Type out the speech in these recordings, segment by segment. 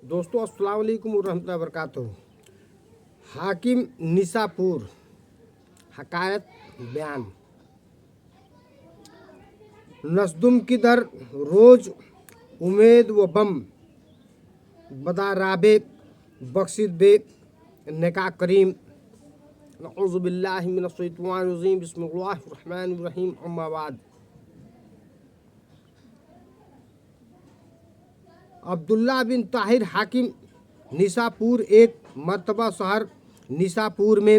دوستو السلام علیکم ورحمۃ اللہ وبرکاتہ۔ حاکم نساپور حکایت بیان۔ نصدم کی در روز امید و بم بدا رابع بخشید بے نکاح کریم۔ نعوذ باللہ من الشیطان الرجیم، بسم اللہ الرحمن الرحیم، اما بعد۔ عبداللہ بن طاہر حاکم نساپور ایک مرتبہ شہر نساپور میں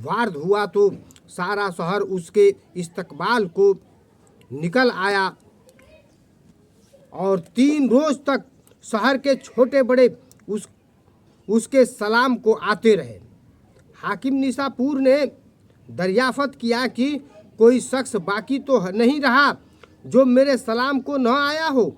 وارد ہوا تو سارا شہر اس کے استقبال کو نکل آیا اور 3 روز تک شہر کے چھوٹے بڑے اس کے سلام کو آتے رہے۔ حاکم نساپور نے دریافت کیا کہ کوئی شخص باقی تو نہیں رہا جو میرے سلام کو نہ آیا ہو۔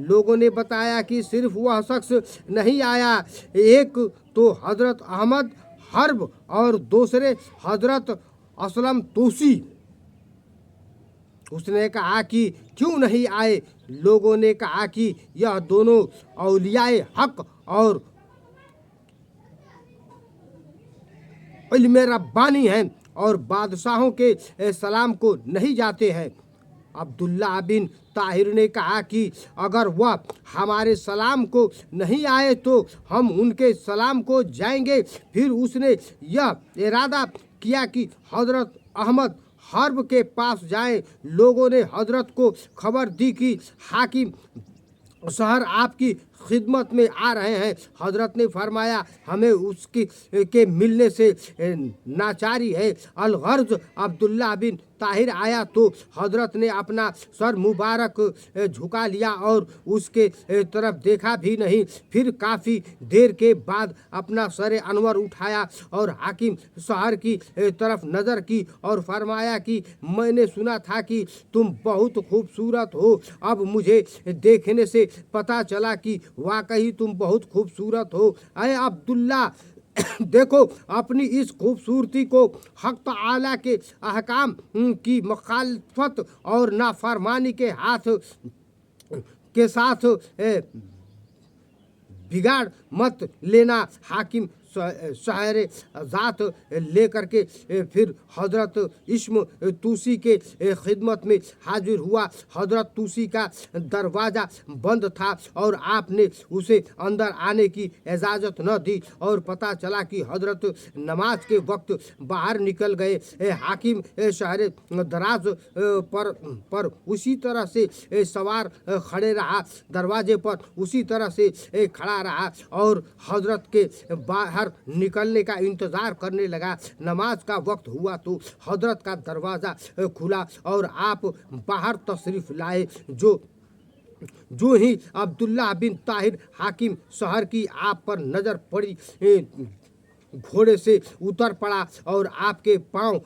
لوگوں نے بتایا کہ صرف وہ شخص نہیں آیا، ایک تو حضرت احمد حرب اور دوسرے حضرت اسلم توسی۔ اس نے کہا کہ کیوں نہیں آئے؟ لوگوں نے کہا کہ یہ دونوں اولیاء حق اور علم ربانی ہیں اور بادشاہوں کے سلام کو نہیں جاتے ہیں۔ عبداللہ بن طاہر نے کہا کہ اگر وہ ہمارے سلام کو نہیں آئے تو ہم ان کے سلام کو جائیں گے۔ پھر اس نے یہ ارادہ کیا کہ حضرت احمد حرب کے پاس جائیں۔ لوگوں نے حضرت کو خبر دی کہ حاکم شہر آپ کی خدمت میں آ رہے ہیں۔ حضرت نے فرمایا ہمیں اس کے ملنے سے ناچاری ہے۔ الغرض عبداللہ بن طاہر آیا تو حضرت نے اپنا سر مبارک جھکا لیا اور اس کے طرف دیکھا بھی نہیں۔ پھر کافی دیر کے بعد اپنا سر انور اٹھایا اور حاکم شہر کی طرف نظر کی اور فرمایا کہ میں نے سنا تھا کہ تم بہت خوبصورت ہو، اب مجھے دیکھنے سے پتہ چلا کہ واقعی تم بہت خوبصورت ہو۔ اے عبداللہ، دیکھو اپنی اس خوبصورتی کو حق تعالی کے احکام کی مخالفت اور نافرمانی کے ساتھ بگاڑ مت لینا۔ حاکم شہر ذات لے کر کے پھر حضرت اسم توسی کے خدمت میں حاضر ہوا۔ حضرت توسی کا دروازہ بند تھا اور آپ نے اسے اندر آنے کی اجازت نہ دی اور پتہ چلا کہ حضرت نماز کے وقت باہر نکل گئے۔ حاکم شہر دراز پر اسی طرح سے سوار کھڑے رہا، دروازے پر اسی طرح سے کھڑا رہا اور حضرت کے باہر نکلنے کا انتظار کرنے لگا۔ نماز کا وقت ہوا تو حضرت کا دروازہ کھلا اور آپ باہر تشریف لائے۔ جو ہی عبداللہ بن طاہر حاکم شہر کی آپ پر نظر پڑی، گھوڑے سے اتر پڑا اور آپ کے پاؤں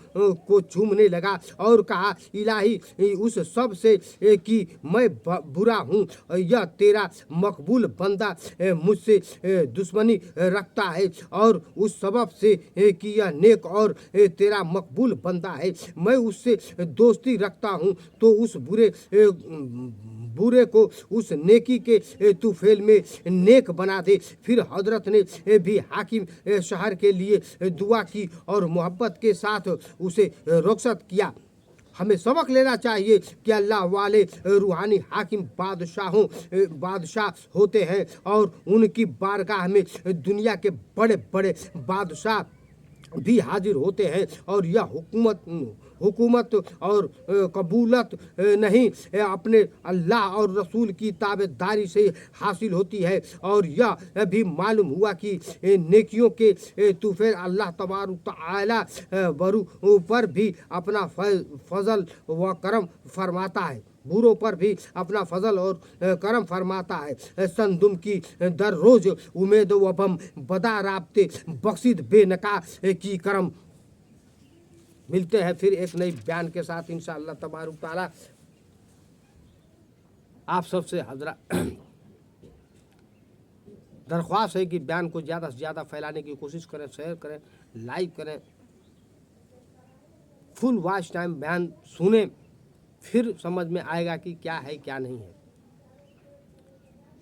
کو چومنے لگا اور کہا الہی اس سب سے کہ میں برا ہوں، یہ تیرا مقبول بندہ مجھ سے دشمنی رکھتا ہے، اور اس سبب سے کہ یہ نیک اور تیرا مقبول بندہ ہے میں اس سے دوستی رکھتا ہوں، تو اس برے کو اس نیکی کے طفیل میں نیک بنا دے۔ پھر حضرت نے بھی حاکم شہر کے لیے دعا کی اور محبت کے ساتھ اسے رخصت کیا۔ ہمیں سبق لینا چاہیے کہ اللہ والے روحانی حاکم بادشاہ ہوتے ہیں اور ان کی بارگاہ میں دنیا کے بڑے بڑے بادشاہ بھی حاضر ہوتے ہیں، اور یہ حکومت اور قبولت نہیں اپنے اللہ اور رسول کی تابعداری سے حاصل ہوتی ہے۔ اور یہ بھی معلوم ہوا کہ نیکیوں کے طفیل اللہ تبارک تعالی برو پر بھی اپنا فضل و کرم فرماتا ہے، بروں پر بھی اپنا فضل اور کرم فرماتا ہے۔ سندم کی در روز امید و بم بدا رابطے بخشید بے نکاح کی کرم۔ ملتے ہیں پھر ایک نئی بیان کے ساتھ انشاءاللہ تبارک تعالی۔ آپ سب سے حضرات درخواست ہے کہ بیان کو زیادہ سے زیادہ پھیلانے کی کوشش کریں، شیئر کریں، لائک کریں، فل واچ ٹائم بیان سنیں، پھر سمجھ میں آئے گا کہ کیا ہے کیا نہیں ہے۔